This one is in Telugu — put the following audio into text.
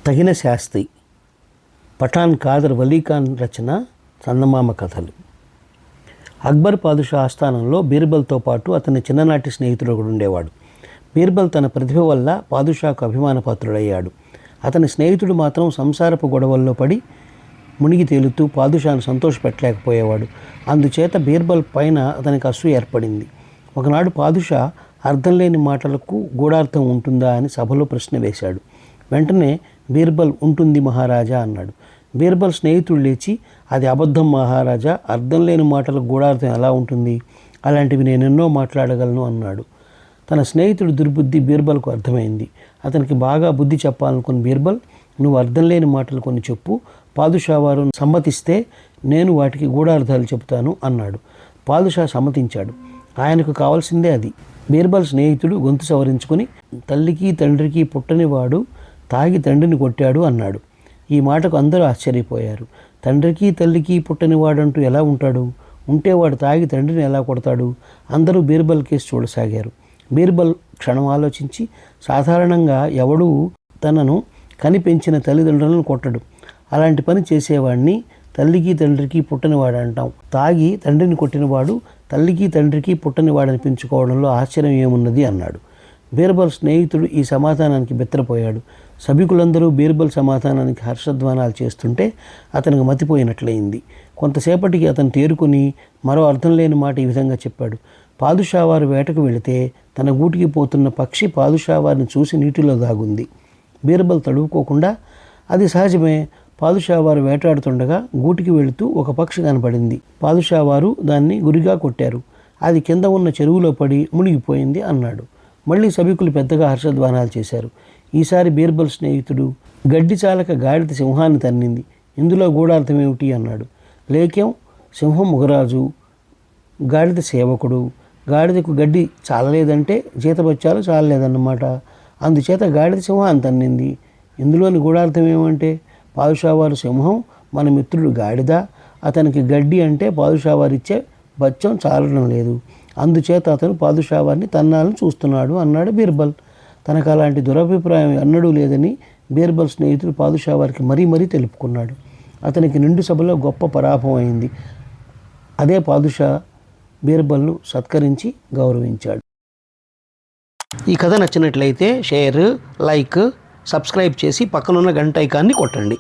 తగిన శాస్త్రి పఠాన్ ఖాదర్ వలీఖాన్ రచన చందమామ కథలు. అక్బర్ పాదుషా ఆస్థానంలో బీర్బల్తో పాటు అతని చిన్ననాటి స్నేహితుడు ఒకడు ఉండేవాడు. బీర్బల్ తన ప్రతిభ వల్ల పాదుషాకు అభిమానపాత్రుడయ్యాడు. అతని స్నేహితుడు మాత్రం సంసారపు గొడవల్లో పడి మునిగి తేలుతూ పాదుషాను సంతోషపెట్టలేకపోయేవాడు. అందుచేత బీర్బల్ పైన అతనికి అసూయ ఏర్పడింది. ఒకనాడు పాదుషా అర్థం లేని మాటలకు గూఢార్థం ఉంటుందా అని సభలో ప్రశ్న వేశాడు. వెంటనే బీర్బల్ ఉంటుంది మహారాజా అన్నాడు. బీర్బల్ స్నేహితుడు లేచి, అది అబద్ధం మహారాజా, అర్థం లేని మాటలకు గూఢార్థం ఎలా ఉంటుంది? అలాంటివి నేనెన్నో మాట్లాడగలను అన్నాడు. తన స్నేహితుడు దుర్బుద్ధి బీర్బల్కు అర్థమైంది. అతనికి బాగా బుద్ధి చెప్పాలనుకున్న బీర్బల్, నువ్వు అర్థం లేని మాటలు కొన్ని చెప్పు, పాదుషా వారు సమ్మతిస్తే నేను వాటికి గూఢార్థాలు చెబుతాను అన్నాడు. పాదుషా సమ్మతించాడు. ఆయనకు కావాల్సిందే అది. బీర్బల్ స్నేహితుడు గొంతు సవరించుకుని, తల్లికి తండ్రికి పుట్టనివాడు తాగి తండ్రిని కొట్టాడు అన్నాడు. ఈ మాటకు అందరూ ఆశ్చర్యపోయారు. తండ్రికి తల్లికి పుట్టనివాడంటూ ఎలా ఉంటాడు? ఉంటే వాడు తాగి తండ్రిని ఎలా కొడతాడు? అందరూ బీర్బల్ కేసు చూడసాగారు. బీర్బల్ క్షణం ఆలోచించి, సాధారణంగా ఎవడూ తనను కనిపెంచిన తల్లిదండ్రులను కొట్టడు. అలాంటి పని చేసేవాడిని తల్లికి తండ్రికి పుట్టనివాడు అంటాం. తాగి తండ్రిని కొట్టినవాడు తల్లికి తండ్రికి పుట్టనివాడనిపించుకోవడంలో ఆశ్చర్యం ఏమున్నది అన్నాడు. బీర్బల్ స్నేహితుడు ఈ సమాధానానికి బెత్తరపోయాడు. సభికులందరూ బీర్బల్ సమాధానానికి హర్షధ్వానాలు చేస్తుంటే అతనికి మతిపోయినట్లయింది. కొంతసేపటికి అతను తేరుకుని మరో అర్థం లేని మాట ఈ విధంగా చెప్పాడు. పాదుషా వారు వేటకు వెళితే తన గూటికి పోతున్న పక్షి పాదుషా వారిని చూసి నీటిలో దాగుంది. బీర్బల్ తడువుకోకుండా, అది సహజమే, పాదుషా వారు వేటాడుతుండగా గూటికి వెళుతూ ఒక పక్షి కనపడింది. పాదుషా వారు దాన్ని గురిగా కొట్టారు. అది కింద ఉన్న చెరువులో పడి మునిగిపోయింది అన్నాడు. మళ్ళీ సభికులు పెద్దగా హర్షధ్వానాలు చేశారు. ఈసారి బీర్బల్ స్నేహితుడు, గడ్డి చాలక గాడిద సింహాన్ని తన్నింది, ఇందులో గూఢార్థం ఏమిటి అన్నాడు. లేకేం, సింహం ముగరాజు, గాడిద సేవకుడు. గాడిదకు గడ్డి చాలలేదంటే జీతబత్యాలు చాలలేదన్నమాట. అందుచేత గాడిద సింహాన్ని తన్నింది. ఇందులోని గూఢార్థం ఏమంటే, పాదుషా వారు సింహం, మన మిత్రుడు గాడిద, అతనికి గడ్డి అంటే పాదుషా వారిచ్చే బత్యం చాలడం లేదు. అందుచేత అతను పాదుషా వారిని తన్నాలని చూస్తున్నాడు అన్నాడు బీర్బల్. తనకు అలాంటి దురభిప్రాయం ఎన్నడూ లేదని బీర్బల్ స్నేహితుడు పాదుషా వారికి మరీ తెలుపుకున్నాడు. అతనికి నిండు సభలో గొప్ప పరాభవం అయింది. అదే పాదుషా బీర్బల్ను సత్కరించి గౌరవించాడు. ఈ కథ నచ్చినట్లయితే షేర్, లైక్, సబ్స్క్రైబ్ చేసి పక్కనున్న గంట ఐకాన్ని కొట్టండి.